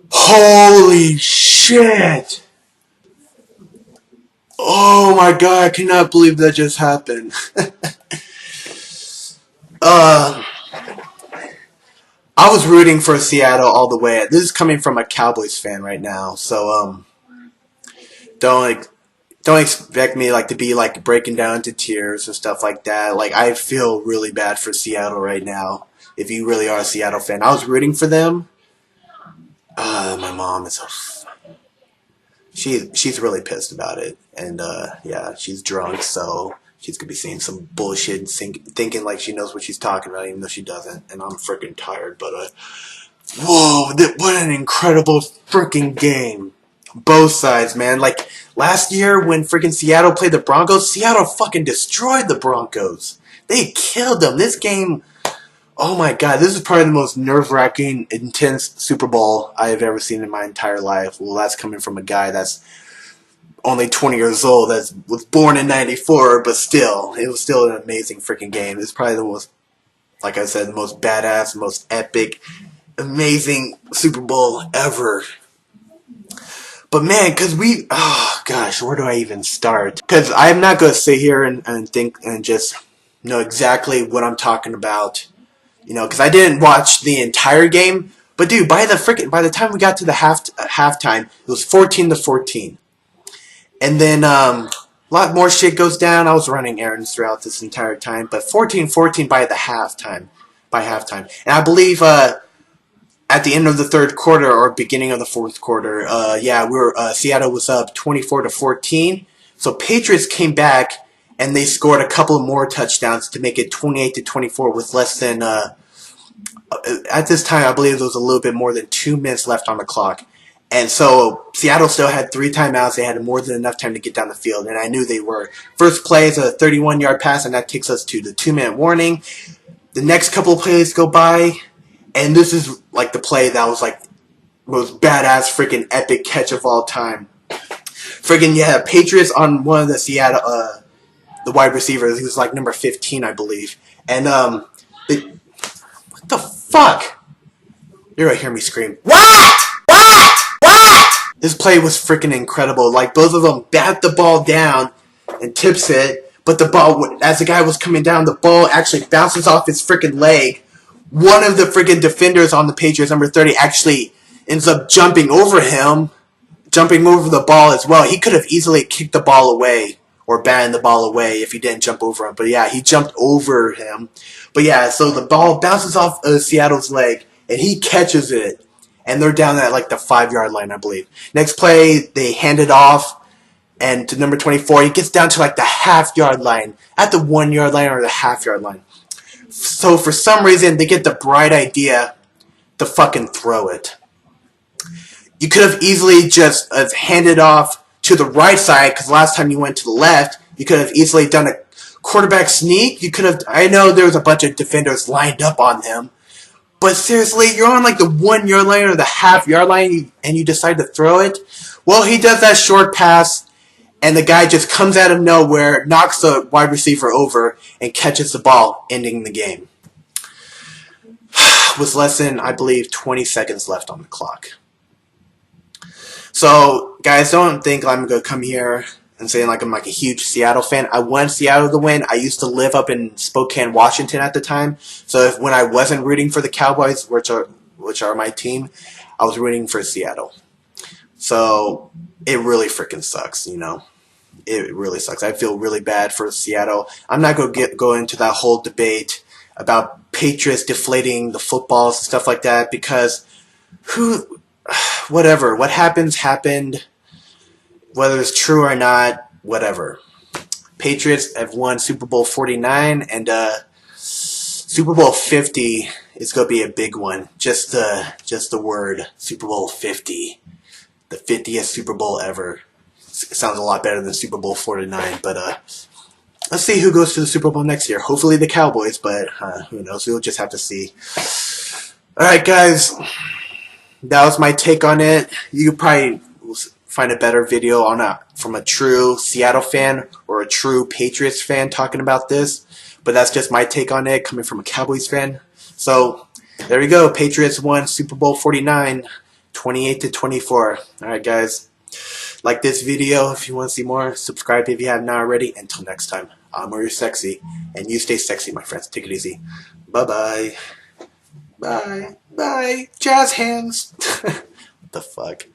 Holy shit! Oh my god, I cannot believe that just happened. uh, I was rooting for Seattle all the way. This is coming from a Cowboys fan right now, so don't like, don't expect me like to be like breaking down into tears and stuff like that. Like I feel really bad for Seattle right now. If you really are a Seattle fan, I was rooting for them. My mom is she's really pissed about it, and yeah, she's drunk, so she's gonna be saying some bullshit and thinking like she knows what she's talking about, even though she doesn't. And I'm freaking tired, but whoa, what an incredible freaking game! Both sides, man. Like last year when freaking Seattle played the Broncos, Seattle fucking destroyed the Broncos. They killed them. This game. Oh my god, this is probably the most nerve-wracking, intense Super Bowl I have ever seen in my entire life. Well, that's coming from a guy that's only 20 years old, that was born in '94, but still, it was still an amazing freaking game. It's probably the most, like I said, the most badass, most epic, amazing Super Bowl ever. But man, oh gosh, where do I even start? Because I'm not going to sit here and think and just know exactly what I'm talking about. You know, because I didn't watch the entire game, but dude, by the time we got to the halftime, it was 14-14, and then a lot more shit goes down. I was running errands throughout this entire time, but 14-14 by halftime, and I believe at the end of the third quarter or beginning of the fourth quarter, Seattle was up 24-14, so Patriots came back. And they scored a couple more touchdowns to make it 28-24 with less than, at this time, I believe there was a little bit more than 2 minutes left on the clock. And so Seattle still had 3 timeouts. They had more than enough time to get down the field, and I knew they were. First play is a 31-yard pass, and that takes us to the 2-minute warning. The next couple of plays go by, and this is like the play that was like most badass freaking epic catch of all time. Freaking, yeah, Patriots on one of the Seattle, the wide receiver. He was like number 15, I believe. And what the fuck? You're gonna hear me scream. What? This play was freaking incredible. Like both of them bat the ball down and tips it, but the ball, as the guy was coming down, the ball actually bounces off his freaking leg. One of the freaking defenders on the Patriots, number 30, actually ends up jumping over the ball as well. He could have easily kicked the ball away or batted the ball away if he didn't jump over him. But yeah, he jumped over him. But yeah, so the ball bounces off Seattle's leg, and he catches it. And they're down at like the 5-yard line, I believe. Next play, they hand it off, and to number 24, he gets down to like the half-yard line, at the 1-yard line or the half-yard line. So for some reason, they get the bright idea to fucking throw it. You could have easily just handed off to the right side, because last time you went to the left, you could have easily done a quarterback sneak. You could have, I know there was a bunch of defenders lined up on him, but seriously, you're on like the 1-yard line or the half-yard line, and you decide to throw it? Well, he does that short pass, and the guy just comes out of nowhere, knocks the wide receiver over, and catches the ball, ending the game. With less than, I believe, 20 seconds left on the clock. So, guys, don't think I'm going to come here and say like I'm like a huge Seattle fan. I want Seattle to win. I used to live up in Spokane, Washington at the time. So when I wasn't rooting for the Cowboys, which are my team, I was rooting for Seattle. So it really freaking sucks, you know. It really sucks. I feel really bad for Seattle. I'm not going to go into that whole debate about Patriots deflating the footballs and stuff like that, because whatever. What happened. Whether it's true or not, whatever. Patriots have won Super Bowl 49, and Super Bowl 50 is going to be a big one. Just the word Super Bowl 50, the 50th Super Bowl ever. It sounds a lot better than Super Bowl 49, but let's see who goes to the Super Bowl next year. Hopefully the Cowboys, but who knows? We'll just have to see. All right, guys. That was my take on it. You probably find a better video from a true Seattle fan or a true Patriots fan talking about this, but that's just my take on it, coming from a Cowboys fan. So there we go. Patriots won Super Bowl 49. 28 to 24. Alright, guys. Like this video if you want to see more. Subscribe if you have not already. Until next time, I'm where you're sexy. And you stay sexy, my friends. Take it easy. Bye-bye. Bye. Bye. Jazz hands. What the fuck?